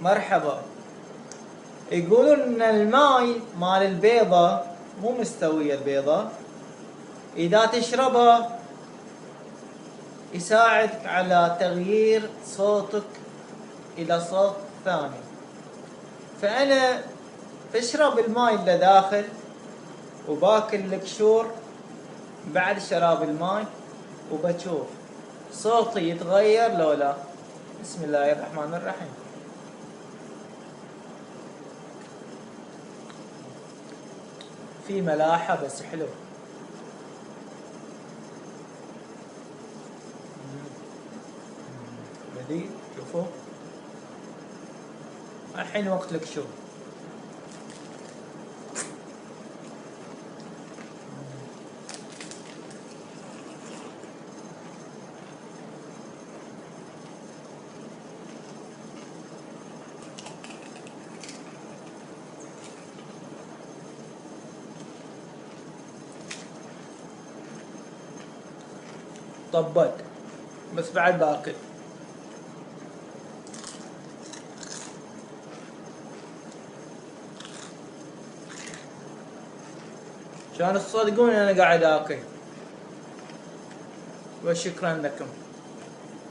مرحبا. يقولون ان الماي مال البيضة مو مستوية، البيضة اذا تشربها يساعدك على تغيير صوتك الى صوت ثاني. فانا بشرب الماي اللي داخل وباكل القشور بعد شراب الماي، وبشوف صوتي يتغير لو لا. بسم الله الرحمن الرحيم. في ملاحة بس حلو. لذيذ. شوفوا الحين وقت القشور. طبت بس بعد باكل. عشان تصدقون انا قاعد اكل. وشكرا لكم.